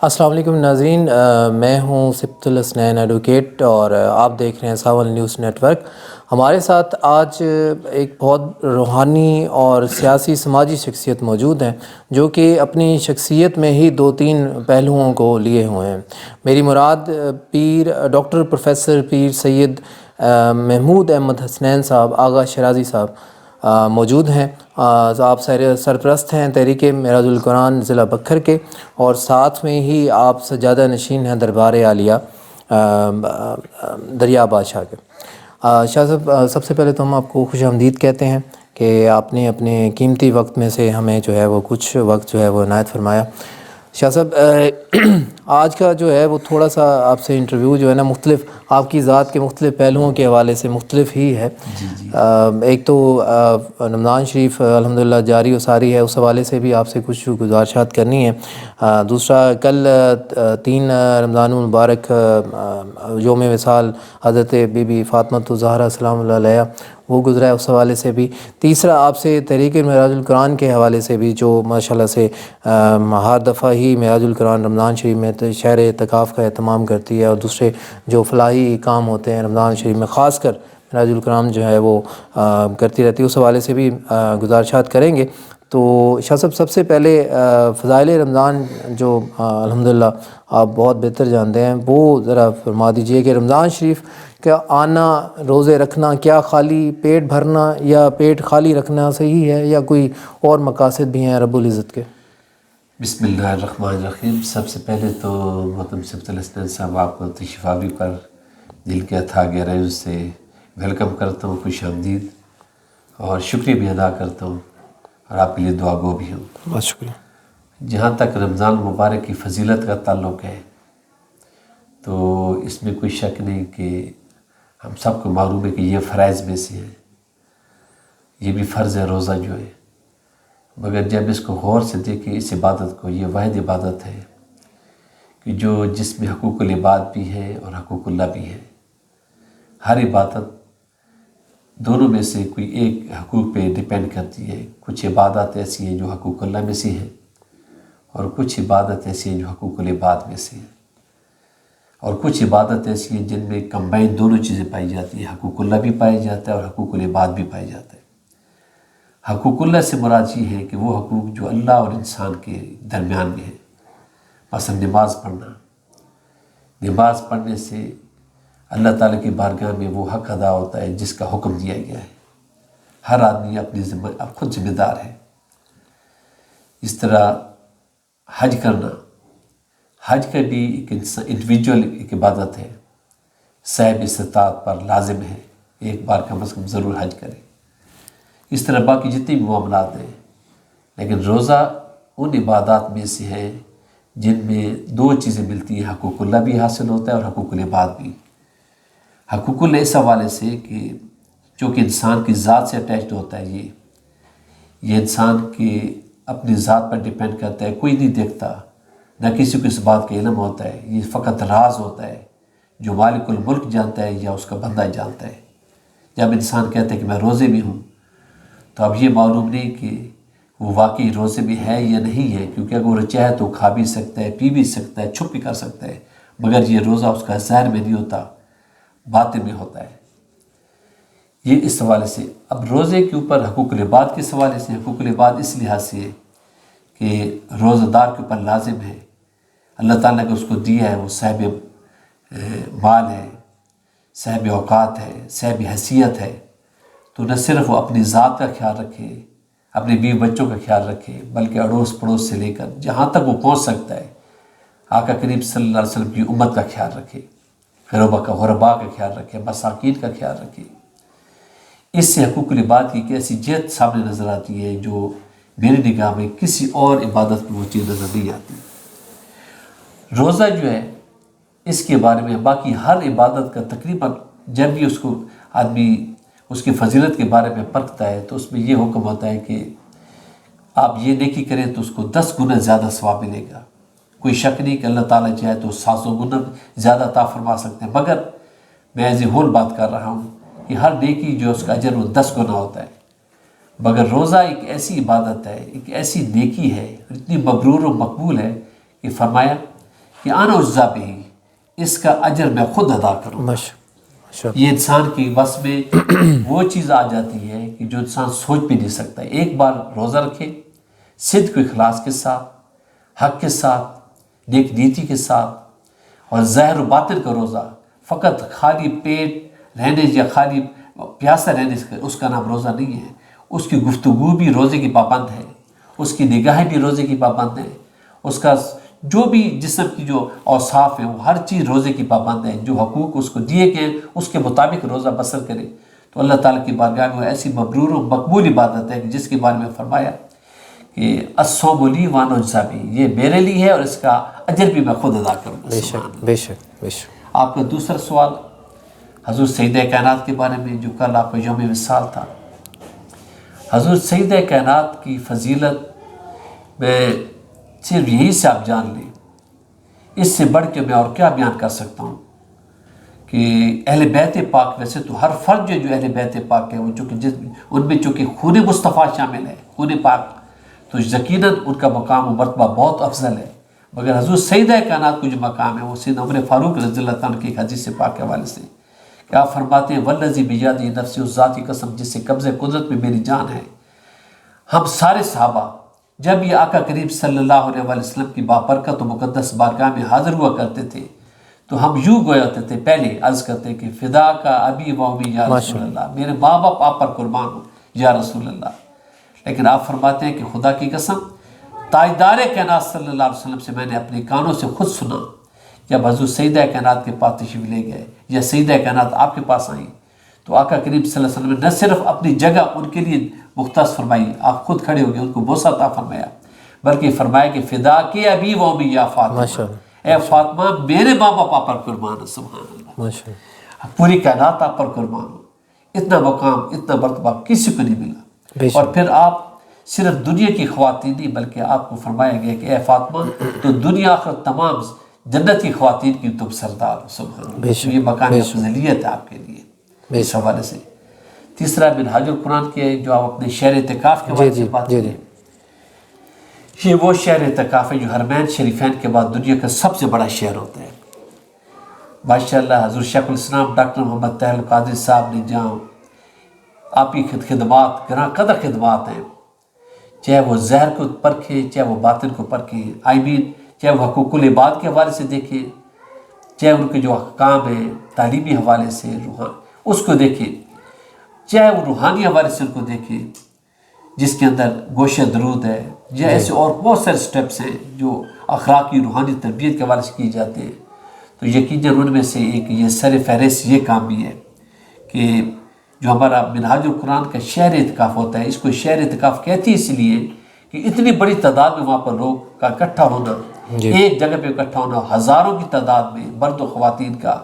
السلام علیکم ناظرین، میں ہوں سبط الحسنین ایڈوکیٹ اور آپ دیکھ رہے ہیں ساول نیوز نیٹ ورک۔ ہمارے ساتھ آج ایک بہت روحانی اور سیاسی سماجی شخصیت موجود ہیں جو کہ اپنی شخصیت میں ہی دو تین پہلوؤں کو لیے ہوئے ہیں۔ میری مراد ڈاکٹر پروفیسر پیر سید محمود احمد حسنین صاحب آغا شیرازی صاحب موجود ہیں۔ آپ سرپرست ہیں تحریک معراج القرآن ضلع بکھر کے، اور ساتھ میں ہی آپ سجادہ نشین ہیں دربار عالیہ دریا بادشاہ کے۔ شاہ صاحب، سب سے پہلے تو ہم آپ کو خوش آمدید کہتے ہیں کہ آپ نے اپنے قیمتی وقت میں سے ہمیں جو ہے وہ کچھ وقت جو ہے وہ عنایت فرمایا۔ شاہ صاحب، آج کا جو ہے وہ تھوڑا سا آپ سے انٹرویو جو ہے نا مختلف، آپ کی ذات کے مختلف پہلوؤں کے حوالے سے مختلف ہی ہے۔ ایک تو رمضان شریف الحمدللہ جاری و ساری ہے، اس حوالے سے بھی آپ سے کچھ گزارشات کرنی ہے۔ دوسرا، کل 3 رمضان المبارک یوم وصال حضرت بی بی فاطمہ الزہرا سلام اللہ علیہا وہ گزرا ہے، اس حوالے سے بھی۔ تیسرا، آپ سے تحریک معراج القرآن کے حوالے سے بھی، جو ماشاءاللہ سے ہر دفعہ ہی معراج القرآن رمضان شریف میں شہر اعتکاف کا اہتمام کرتی ہے، اور دوسرے جو فلاحی کام ہوتے ہیں رمضان شریف میں خاص کر معراج القرآن جو ہے وہ کرتی رہتی ہے، اس حوالے سے بھی گزارشات کریں گے۔ تو شاہ صاحب، سب سے پہلے فضائل رمضان جو الحمدللہ آپ بہت بہتر جانتے ہیں، وہ ذرا فرما دیجئے کہ رمضان شریف کا آنا، روزے رکھنا، کیا خالی پیٹ بھرنا یا پیٹ خالی رکھنا صحیح ہے، یا کوئی اور مقاصد بھی ہیں رب العزت کے؟ بسم اللہ الرحمن الرحیم۔ سب سے پہلے تو محترم سبط الحسنین صاحب، آپ کو تشریف آوری پر دل کے اتھاہ گہرائیوں سے ویلکم کرتا ہوں، خوش آمدید، اور شکریہ بھی ادا کرتا ہوں، اور آپ کے لیے دعا گو بھی ہوں۔ بہت شکریہ۔ جہاں تک رمضان مبارک کی فضیلت کا تعلق ہے تو اس میں کوئی شک نہیں کہ ہم سب کو معلوم ہے کہ یہ فرائض میں سے ہے، یہ بھی فرض ہے روزہ جو ہے، مگر جب اس کو غور سے دیکھیں اس عبادت کو، یہ واحد عبادت ہے کہ جس میں حقوق العباد بھی ہے اور حقوق اللہ بھی ہے۔ ہر عبادت دونوں میں سے کوئی ایک حقوق پہ ڈیپینڈ کرتی ہے۔ کچھ عبادات ایسی ہیں جو حقوق اللہ میں سے ہیں، اور کچھ عبادت ایسی ہیں جو حقوق العباد میں سے ہیں، اور کچھ عبادت ایسی ہیں جن میں کمبائن دونوں چیزیں پائی جاتی ہیں، حقوق اللہ بھی پایا جاتا ہے اور حقوق العباد بھی پایا جاتا ہے۔ حقوق اللہ سے مراد یہ ہے کہ وہ حقوق جو اللہ اور انسان کے درمیان میں ہیں، مثلا نماز پڑھنا۔ نماز پڑھنے سے اللہ تعالیٰ کی بارگاہ میں وہ حق ادا ہوتا ہے جس کا حکم دیا گیا ہے۔ ہر آدمی اب خود ذمہ دار ہے۔ اس طرح حج کرنا، حج کا بھی ایک انڈیویجول ایک عبادت ہے، صاحب استطاعت پر لازم ہے ایک بار کم از کم ضرور حج کرے۔ اس طرح باقی جتنے بھی معاملات ہیں، لیکن روزہ ان عبادات میں سے ہے جن میں دو چیزیں ملتی ہیں، حقوق اللہ بھی حاصل ہوتا ہے اور حقوق العباد بھی۔ حقوق اللہ اس حوالے سے کہ چونکہ انسان کی ذات سے اٹیچڈ ہوتا ہے، یہ انسان کی اپنی ذات پر ڈیپینڈ کرتا ہے، کوئی نہیں دیکھتا، نہ کسی کو اس بات کا علم ہوتا ہے، یہ فقط راز ہوتا ہے جو مالک الملک جانتا ہے یا اس کا بندہ جانتا ہے۔ جب انسان کہتا ہے کہ میں روزے میں ہوں، تو اب یہ معلوم نہیں کہ وہ واقعی روزے میں ہے یا نہیں ہے، کیونکہ اگر وہ چاہے تو کھا بھی سکتا ہے، پی بھی سکتا ہے، چھپ بھی کر سکتا ہے، مگر یہ روزہ اس کا ظاہر میں نہیں ہوتا، باطن میں ہوتا ہے۔ یہ اس حوالے سے۔ اب روزے کے اوپر حقوق العباد کے حوالے سے، حقوق العباد اس لحاظ سے ہے کہ روزہ دار کے اوپر لازم ہے، اللہ تعالیٰ نے اس کو دیا ہے، وہ صاحب مال ہے، صاحب اوقات ہے، صاحب حیثیت ہے، تو نہ صرف وہ اپنی ذات کا خیال رکھے، اپنے بیوی بچوں کا خیال رکھے، بلکہ اڑوس پڑوس سے لے کر جہاں تک وہ پہنچ سکتا ہے آقا کریم صلی اللہ علیہ وسلم کی امت کا خیال رکھے، غرباء کا خیال رکھے، مساکین کا خیال رکھے۔ اس سے حقوق العباد کی ایک ایسی جہت سامنے نظر آتی ہے جو میری نگاہ میں کسی اور عبادت میں وہ چیز نظر نہیں آتی۔ روزہ جو ہے اس کے بارے میں باقی ہر عبادت کا تقریباً جب بھی اس کو آدمی اس کی فضیلت کے بارے میں پرکھتا ہے تو اس میں یہ حکم ہوتا ہے کہ آپ یہ نیکی کریں تو اس کو 10 گنا زیادہ ثواب ملے گا۔ کوئی شک نہیں کہ اللہ تعالیٰ چاہے تو 700 گنا زیادہ عطا فرما سکتے ہیں، مگر میں ایز اے ہول بات کر رہا ہوں کہ ہر نیکی جو اس کا اجر وہ 10 گنا ہوتا ہے۔ مگر روزہ ایک ایسی عبادت ہے، ایک ایسی نیکی ہے، اتنی مبرور و مقبول ہے کہ فرمایا کہ انا اجزا بہ، اس کا اجر میں خود ادا کروں. ماشاء یہ انسان کی بس میں وہ چیز آ جاتی ہے کہ جو انسان سوچ بھی نہیں سکتا. ایک بار روزہ رکھے صدق و اخلاص کے ساتھ، حق کے ساتھ، نیک نیتی کے ساتھ، اور ظاہر و باطن کا روزہ، فقط خالی پیٹ رہنے یا خالی پیاسا رہنے سے اس کا نام روزہ نہیں ہے. اس کی گفتگو بھی روزے کی پابند ہے، اس کی نگاہیں بھی روزے کی پابند ہے، اس کا جو بھی جسم کی جو اوصاف ہیں وہ ہر چیز روزے کی پابند ہے. جو حقوق اس کو دیے گئے اس کے مطابق روزہ بسر کرے تو اللہ تعالیٰ کی بارگاہ میں وہ ایسی مبرور و مقبول عبادت ہے کہ جس کے بارے میں فرمایا کہ الصوم لی وانا اجزی بہ، یہ میرے لیے ہے اور اس کا اجر بھی میں خود ادا کروں گا. بے شک بے شک بے شک. آپ کا دوسرا سوال حضور سیدہ کائنات کے بارے میں، جو کل آپ کا یوم وصال تھا. حضور سیدہ کائنات کی فضیلت میں صرف یہی سے آپ جان لیں، اس سے بڑھ کے میں اور کیا بیان کر سکتا ہوں کہ اہل بیت پاک، ویسے تو ہر فرد جو اہل بیت پاک ہے وہ چونکہ ان میں چونکہ خون مصطفیٰ شامل ہے، خون پاک، تو یقیناً ان کا مقام و مرتبہ بہت افضل ہے. مگر حضور سیدہ کائنات کو جو مقام ہے وہ سیدنا عمر فاروق رضی اللہ تعالیٰ کی ایک حدیث پاک کے حوالے سے کہ آپ فرماتے ہیں والذی بیدی نفسی، اس ذات کی قسم جس سے قبضہ قدرت میں میری جان ہے. ہم سارے صحابہ جب یہ آقا کریم صلی اللہ علیہ وسلم کی بابرکت و مقدس بارگاہ میں حاضر ہوا کرتے تھے تو ہم یوں گویا ہوتے تھے، پہلے عرض کرتے کہ فدا کا ابی و امی یا رسول اللہ، میرے ماں باپ آپ پر قربان ہوں یا رسول اللہ. لیکن آپ فرماتے ہیں کہ خدا کی قسم تاجدار کائنات صلی اللہ علیہ وسلم سے میں نے اپنے کانوں سے خود سنا جب حضور سیدہ کائنات کے پاس تشریف لے گئے یا سیدہ کائنات آپ کے پاس آئیں تو آقا کریم صلی اللہ علیہ وسلم نے نہ صرف اپنی جگہ ان کے لیے مختص فرمائی، آپ خود کھڑے ہو گئے، ان کو بوسہ عطا فرمایا، بلکہ فرمایا کہ فدا کے ابی و امی یا فاطمہ، اے فاطمہ میرے ماں باپ آپ پر قربان ہے. سبحان اللہ، پوری کائنات آپ پر قربان ہو. اتنا مقام، اتنا مرتبہ کسی کو نہیں ملا. اور پھر آپ صرف دنیا کی خواتین نہیں بلکہ آپ کو فرمایا گیا کہ اے فاطمہ تو دنیا آخرت تمام جنت کی خواتین کی تم سردار ہو. سبحان اللہ، یہ مقام افضلیت ہے آپ کے لیے. اس حوالے سے تیسرا منہاج القرآن کے جو آپ اپنے شہر اعتکاف کے بارے میں بات کریں، یہ وہ شہر اعتکاف ہے جو حرمین شریفین کے بعد دنیا کا سب سے بڑا شہر ہوتا ہے. ماشاءاللہ حضور شیخ الاسلام ڈاکٹر محمد طاہر القادری صاحب نے جہاں آپ کی خدمات گراں قدر خدمات ہیں، چاہے وہ ظاہر کو پرکھیں چاہے وہ باطن کو پرکھیں، چاہے وہ حقوق العباد کے حوالے سے دیکھیں، چاہے ان کے جو احکام ہیں تعلیمی حوالے سے اس کو دیکھیں، چاہے وہ روحانی حوالے سے ان کو دیکھیں جس کے اندر گوشہ درود ہے، یا ایسے اور بہت سارے سٹیپس ہیں جو اخلاقی روحانی تربیت کے حوالے سے کیے جاتے ہیں. تو یقیناً ان میں سے ایک یہ سر فہرست یہ کام بھی ہے کہ جو ہمارا منہاج القرآن کا شہر اعتکاف ہوتا ہے، اس کو شہر اعتکاف کہتی اس لیے کہ اتنی بڑی تعداد میں وہاں پر لوگ کا اکٹھا ہونا، ایک جگہ پہ اکٹھا ہونا، ہزاروں کی تعداد میں مرد و خواتین کا،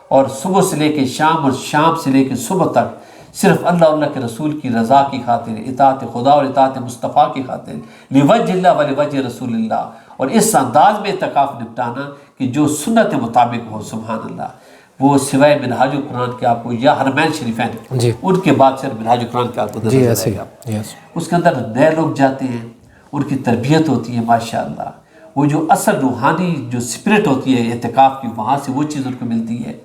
اور صبح سے لے کے شام اور شام سے لے کے صبح تک صرف اللہ کے رسول کی رضا کی خاطر، اطاعت خدا اور اطاعت مصطفیٰ کی خاطر، لوجہ اللہ و لوجہ رسول اللہ، اور اس انداز میں اعتکاف نپٹانا کہ جو سنت مطابق ہو. سبحان اللہ. وہ سوائے منہاج القرآن کے آپ کو یا حرمین شریفین ان کے بعد صرف منہاج القرآن کے آپ کو نظر آئے گا. اس کے اندر نئے لوگ جاتے ہیں، ان کی تربیت ہوتی ہے ماشاءاللہ. وہ جو اصل روحانی جو سپرٹ ہوتی ہے اعتکاف کی، وہاں سے وہ چیز ان کو ملتی ہے.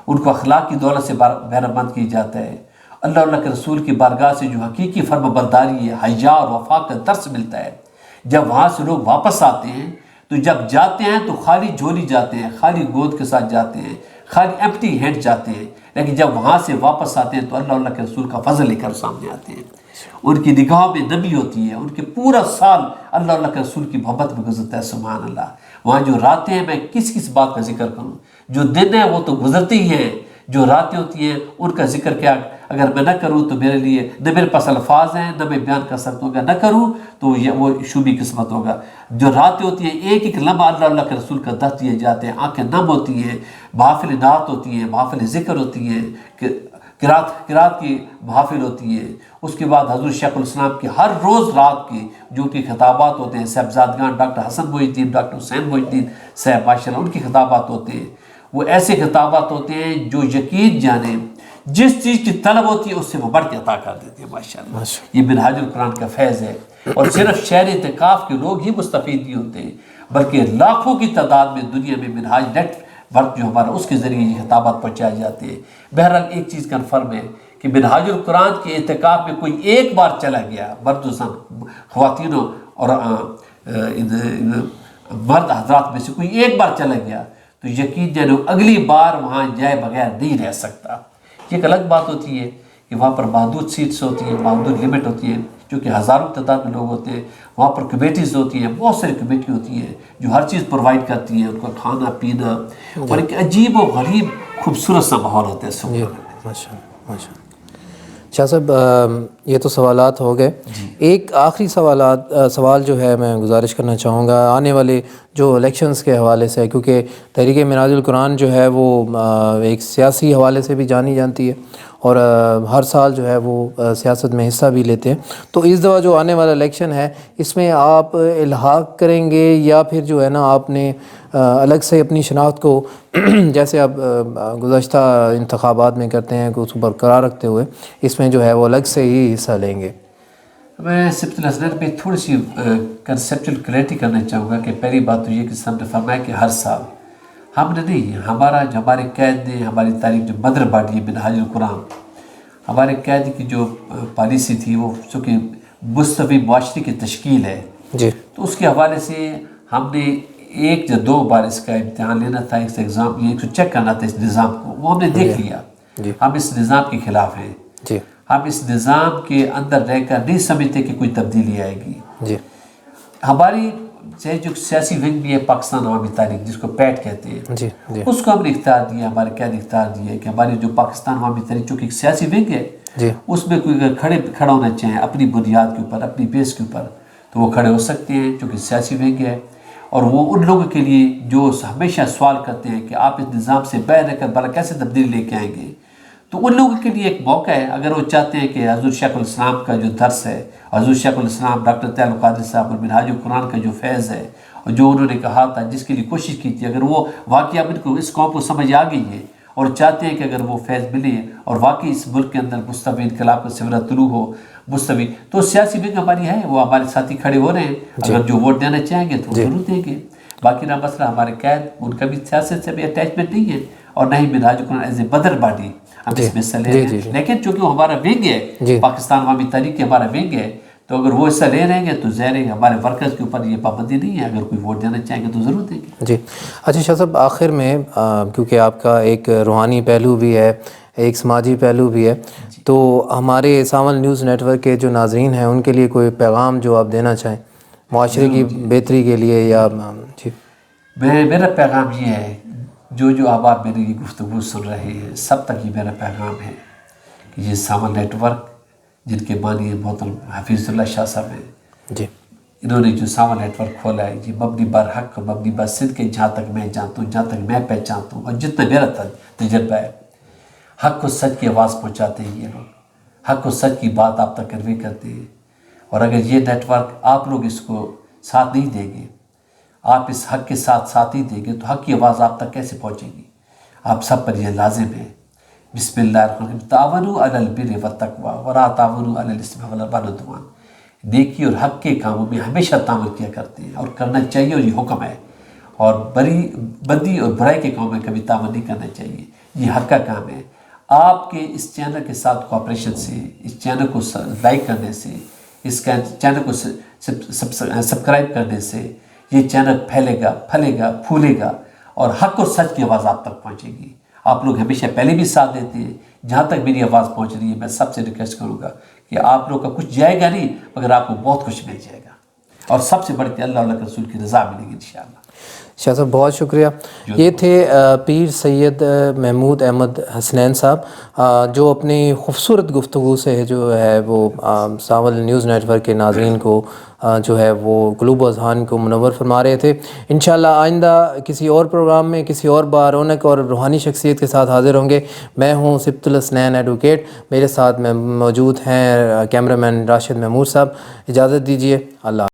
ان کو اخلاق کی دولت سے بہرہ مند کیا جاتا ہے. اللہ کے رسول کی بارگاہ سے جو حقیقی فرما برداری ہے، حیا اور وفا کا درس ملتا ہے. جب وہاں سے لوگ واپس آتے ہیں تو جب جاتے ہیں تو خالی جھولی جاتے ہیں، خالی گود کے ساتھ جاتے ہیں، خالی ایمپٹی ہینڈ جاتے ہیں. لیکن جب وہاں سے واپس آتے ہیں تو اللہ کے رسول کا فضل لے کر سامنے آتے ہیں. ان کی نگاہوں میں نمی ہوتی ہے، ان کے پورا سال اللہ کے رسول کی محبت میں گزرتا ہے. سبحان اللہ. وہاں جو راتیں ہیں، میں کس بات کا ذکر کروں، جو دن ہیں وہ تو گزرتے ہی ہیں، جو راتیں ہوتی ہیں ان کا ذکر کیا اگر میں نہ کروں تو میرے لیے نہ میرے پاس الفاظ ہیں نہ میں بیان کر سکتا ہوں. اگر نہ کروں تو وہ شوبی قسمت ہوگا. جو راتیں ہوتی ہیں ایک ایک لمحہ اللہ کے رسول کا درس دیے جاتے ہیں، آنکھیں نم ہوتی ہیں، محافل نعت ہوتی ہیں، محافل ذکر ہوتی ہیں، قرات کی محافل ہوتی ہے. اس کے بعد حضور شیخ الاسلام کی ہر روز رات کی جو کہ خطابات ہوتے ہیں، صاحبزادگان ڈاکٹر حسن محی الدین، ڈاکٹر حسین محی الدین صاحب ماشاءاللہ، ان کی خطابات ہوتے ہیں. وہ ایسے خطابات ہوتے ہیں جو یقین جانے جس چیز کی طلب ہوتی ہے اس سے وہ بڑھ کے عطا کر دیتے ہیں ماشاءاللہ. یہ منہاج القرآن کا فیض ہے. اور صرف شہر اعتکاف کے لوگ ہی مستفید نہیں ہوتے ہیں، بلکہ لاکھوں کی تعداد میں دنیا میں منہاج نیٹ ورک جو ہمارا اس کے ذریعے یہ خطابات پہنچائے جاتے ہیں. بہرحال ایک چیز کنفرم ہے کہ منہاج القرآن کے اعتکاف میں کوئی ایک بار چلا گیا، مرد و زن، خواتینوں اور مرد حضرات میں سے کوئی ایک بار چلا گیا تو یقین جانو اگلی بار وہاں جائے بغیر نہیں رہ سکتا. یہ ایک الگ بات ہوتی ہے کہ وہاں پر محدود سیٹس ہوتی ہیں، محدود لمٹ ہوتی ہے، کیونکہ ہزاروں تعداد میں لوگ ہوتے ہیں. وہاں پر کمیٹیز ہوتی ہیں، بہت ساری کمیٹی ہوتی ہیں جو ہر چیز پرووائڈ کرتی ہیں، ان کا کھانا پینا، اور ایک عجیب و غریب خوبصورت سا ماحول ہوتا ہے. جی ماشاء اللہ ماشاء اللہ. شاہ صاحب یہ تو سوالات ہو گئے. ایک آخری سوال جو ہے میں گزارش کرنا چاہوں گا آنے والے جو الیکشنز کے حوالے سے، کیونکہ تحریک منہاج القرآن جو ہے وہ ایک سیاسی حوالے سے بھی جانی جانتی ہے اور ہر سال جو ہے وہ سیاست میں حصہ بھی لیتے ہیں. تو اس دفعہ جو آنے والا الیکشن ہے اس میں آپ الحاق کریں گے یا پھر جو ہے نا آپ نے الگ سے اپنی شناخت کو جیسے آپ گزشتہ انتخابات میں کرتے ہیں کہ اس کو برقرار رکھتے ہوئے اس میں جو ہے وہ الگ سے ہی حصہ لیں گے؟ میں سبت الحسنین پہ تھوڑی سی کنسیپچل کلیئرٹی کرنا چاہوں گا کہ پہلی بات تو یہ کہ ہم نے فرمایا کہ ہر سال ہم نے نہیں، ہمارے قائد نے، ہماری تاریخ جو مدر باڈی ہے منہاج القرآن، ہمارے قائد کی جو پالیسی تھی وہ چونکہ مستوی معاشرے کی تشکیل ہے جی، تو اس کے حوالے سے ہم نے ایک یا دو بار اس کا امتحان لینا تھا، اس ایگزام یہ ایک چیک کرنا تھا اس نظام کو، وہ ہم نے دیکھ لیا. ہم اس نظام کے خلاف ہیں. جی، ہم اس نظام کے اندر رہ کر نہیں سمجھتے کہ کوئی تبدیلی آئے گی. جی، ہماری چاہے جو سیاسی ونگ بھی ہے پاکستان عوامی تاریخ جس کو پیٹ کہتے ہیں، جی، جی، اس کو ہم نے اختیار دیا، ہمارے قائد نے اختیار دیا کہ ہماری جو پاکستان عوامی تاریخ چونکہ ایک سیاسی ونگ ہے جی، اس میں کوئی اگر کھڑا ہونا چاہیں اپنی بنیاد کے اوپر، اپنی بیس کے اوپر تو وہ کھڑے ہو سکتے ہیں چونکہ سیاسی ونگ ہے. اور وہ ان لوگوں کے لیے جو ہمیشہ سوال کرتے ہیں کہ آپ اس نظام سے باہر رہ کر بھلا کیسے تبدیلی لے کے آئیں گے، تو ان لوگوں کے لیے ایک موقع ہے اگر وہ چاہتے ہیں کہ حضور شیخ الاسلام کا جو درس ہے، حضور شیخ الاسلام ڈاکٹر طاہر القادری صاحب اور منہاج القرآن کا جو فیض ہے اور جو انہوں نے کہا تھا، جس کے لیے کوشش کی تھی، اگر وہ واقعہ ان کو اس قوم کو سمجھ آ گئی ہے اور چاہتے ہیں کہ اگر وہ فیض ملے اور واقعی اس ملک کے اندر مستوی انقلاب کا سورہ طلوع ہو مستوی، تو سیاسی ونگ ہماری ہے، وہ ہمارے ساتھی کھڑے ہو رہے ہیں. اگر جو ووٹ دینا چاہیں گے تو ضرور دیں گے. باقی رہا مسئلہ ہمارے قائد، ان کا بھی سیاست سے بھی اٹیچمنٹ نہیں ہے اور نہ ہی منہاج القرآن ایز اے بدر باڈی ہم اس میں حصہ لے رہے ہیں. لیکن چونکہ وہ ہمارا ونگ ہے، پاکستان عوامی تاریخ کے ہمارا ونگ ہے، تو اگر وہ حصہ لے رہے ہیں تو ظاہر ہے ہمارے ورکرز کے اوپر یہ پابندی نہیں ہے، اگر کوئی ووٹ دینا چاہیں گے تو ضرور دیں گے. جی. اچھا شاہ صاحب آخر میں کیونکہ آپ کا ایک روحانی پہلو بھی ہے، ایک سماجی پہلو بھی ہے، تو ہمارے ساول نیوز نیٹ ورک کے جو ناظرین ہیں ان کے لیے کوئی پیغام جو آپ دینا چاہیں معاشرے کی بہتری کے لیے یا جی؟ میرا پیغام یہ ہے، جو احباب میری یہ گفتگو سن رہے ہیں سب تک یہ میرا پیغام ہے کہ یہ ساول نیٹ ورک جن کے بانی محترم حفیظ اللہ شاہ صاحب ہیں، جی، انہوں نے جو ساول نیٹ ورک کھولا ہے یہ مبنی بر حق، مبنی بر صدق کے، جہاں تک میں جانتا ہوں، جہاں تک میں پہچانتا ہوں اور جتنا میرا تجربہ ہے، حق و سچ کی آواز پہنچاتے ہیں یہ لوگ، حق و سچ کی بات آپ تک کنوے کرتے ہیں. اور اگر یہ نیٹ ورک آپ لوگ اس کو ساتھ نہیں دیں گے، آپ اس حق کے ساتھ نہیں دیں گے تو حق کی آواز آپ تک کیسے پہنچے گی؟ آپ سب پر یہ لازم ہے. بسم اللہ الرحمن الرحیم، تعاونوا علی البر والتقوی ولا تعاونوا علی الاثم والعدوان. نیکی اور حق کے کاموں میں ہمیشہ تعاون کیا کرتے ہیں اور کرنا چاہیے اور یہ حکم ہے، اور بدی اور برائی کے کاموں میں کبھی تعاون نہیں کرنا چاہیے. یہ حق کا کام ہے. آپ کے اس چینل کے ساتھ کوآپریشن سے، اس چینل کو لائک کرنے سے، اس چینل کو سبسکرائب کرنے سے یہ چینل پھیلے گا، پھلے گا، پھولے گا اور حق اور سچ کی آواز آپ تک پہنچے گی. آپ لوگ ہمیشہ پہلے بھی ساتھ دیتے ہیں، جہاں تک میری آواز پہنچ رہی ہے میں سب سے ریکویسٹ کروں گا کہ آپ لوگ کا کچھ جائے گا نہیں مگر آپ کو بہت کچھ مل جائے گا، اور سب سے بڑھ کے اللہ کے رسول کی رضا ملے گی انشاءاللہ. شاہ صاحب بہت شکریہ. یہ تھے پیر سید محمود احمد حسنین صاحب جو اپنی خوبصورت گفتگو سے جو ہے وہ ساول نیوز نیٹ ورک کے ناظرین کو جو ہے وہ قلوب و اذہان کو منور فرما رہے تھے. انشاءاللہ آئندہ کسی اور پروگرام میں کسی اور رونق اور روحانی شخصیت کے ساتھ حاضر ہوں گے. میں ہوں سبت الحسنین ایڈوکیٹ، میرے ساتھ میں موجود ہیں کیمرہ مین راشد محمود صاحب. اجازت دیجیے، اللہ